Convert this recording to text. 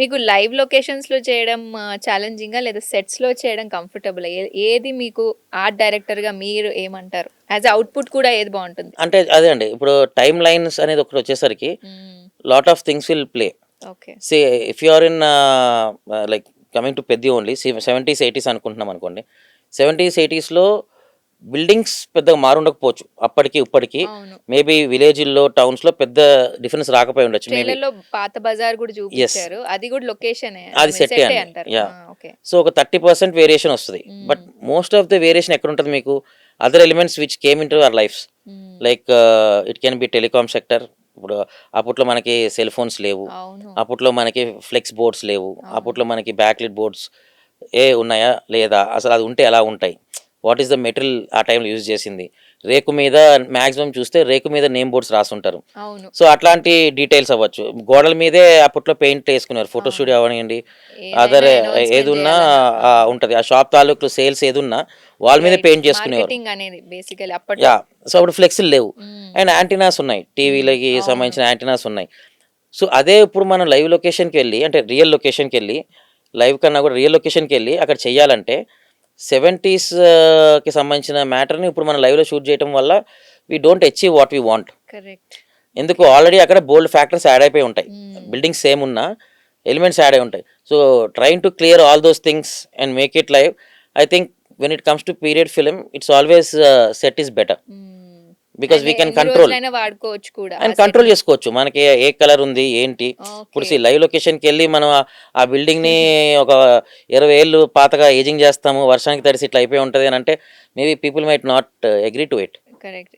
మీకు లైవ్ లొకేషన్స్‌లో చేయడం ఛాలెంజింగా? లేదా సెట్స్‌లో చేయడం కంఫర్టబులా? ఏది మీకు ఆర్ట్ డైరెక్టర్‌గా మీరు ఏమంటారు? యాస్ ఎ ఔట్‌పుట్ కూడా ఏది బావుంటుంది? అంటే అదే అండి. ఇప్పుడు టైమ్ లైన్స్ అనేది ఒకటొచ్చేసరికి hmm. Lot of things will play. Okay. See if you are in like coming to పెద్ది ఓన్లీ 70స్, 80స్ అనుకుంటున్నాం అనుకోండి. 70స్, 80స్‌లో బిల్డింగ్స్ పెద్దగా మారుండకపోవచ్చు. అప్పటికి, ఇప్పటికి అవును. మేబీ విలేజుల్లో, టౌన్స్‌లో పెద్ద డిఫరెన్స్ రాకపోయి ఉండొచ్చు మేబీ. ట్రైలర్‌లో పాత బజార్ గూడా యెస్. చూపిచ్చారు. అది గూడా లొకేషనే. ఐ అది మీన్ సెట్టే సెట్టే అండి. అంటారు. ఆ! యాహ్! ఓకే. సో, ఒక 30% వేరియేషన్ ఒస్తది. But hmm. Most of the variation ఎక్కడుంటది మీకు? Other elements which came into our lifes. Hmm. Like it can be telecom sector. ఇప్పుడు అప్పట్లో మనకి సెల్ ఫోన్స్ లేవు. అవును. అప్పట్లో మనకి ఫ్లెక్స్ బోర్డ్స్ లేవు. అవును. అప్పట్లో మనకి బ్యాక్‌లైట్ బోర్డ్స్ ఉన్నాయా? లేదా? అసలది ఉంటే ఎలా ఉంటాయి? వాట్ ఈస్ ద మెటీరియల్ ఆ టైంలో యూజ్ చేసింది? రేకు మీద మాక్సిమం చూస్తే రేకు మీద నేమ్ బోర్డ్స్ రాసుంటారు. అవును. సో, అట్లాంటి డీటెయిల్స్ అవ్వచ్చు. గోడల మీదే అప్పట్లో పెయింట్‌లేసుకునేవారు. ఫోటో అవును. స్టూడియో అవ్వనియండి, ఏదైనా అదర్ అనౌన్స్‌మెంట్ ఏదున్నా జేయాలన్నా. ఆ! ఉంటది. ఆ షాప్ తాలూకు సేల్స్ ఏదున్నా వాల్ మీదే రైట్. పెయింట్ చేసుకునేవారు. మార్కెటింగ్ అనేది బేసికల్లీ అప్పట్లో. యాహ్! సో, అప్పుడు ఫ్లెక్సీలు లేవు. హ్మ్. అండ్ యాంటినాస్ ఉన్నాయి. హ్మ్. టీవీలకి అవును. సంబంధించిన యాంటినాస్ ఉన్నాయి. సో, అదే ఇప్పుడు మనం లైవ్ లొకేషన్‌కెళ్ళి అంటే రియల్ లొకేషన్‌కెళ్ళి లైవ్ కన్నా కూడా రియల్ లొకేషన్‌కెళ్ళి అక్కడ చేయాలంటే 70కి సంబంధించిన మ్యాటర్‌ని ఇప్పుడు మనం లైవ్‌లో షూట్ చేయటం వల్ల we don't achieve what we want. Correct. ఎందుకు ఓకే. ఆల్రెడీ అక్కడ బోలెడు ఫ్యాక్టర్స్ యాడ్ అయిపోయి ఉంటాయి. హ్మ్. బిల్డింగ్స్ సేమ్ ఉన్నా ఎలిమెంట్స్ యాడ్ అయ్యి ఉంటాయి. So, trying to clear all those things and make it live. I think when it comes to period film it's always set is better. Hmm. Because and we can ఎన్ని control. రోజులైనా వాడుకోవచ్చు కూడా ఆ and control సెట్‌ని. చేసుకోవచ్చు. మనకి ఏ colour ఉంది? ఏంటి? ఇప్పుడు ఓకే. లైవ్ లొకేషన్‌కెళ్ళి మనం ఆ బిల్డింగ్‌ని ఒక 20 ఏళ్ళు పాతగా ఏజింగ్ చేస్తాము. వర్షానికి తడిసి ఇట్లా అయిపోయి ఉంటది అనంటే maybe people might not agree to it. Correct.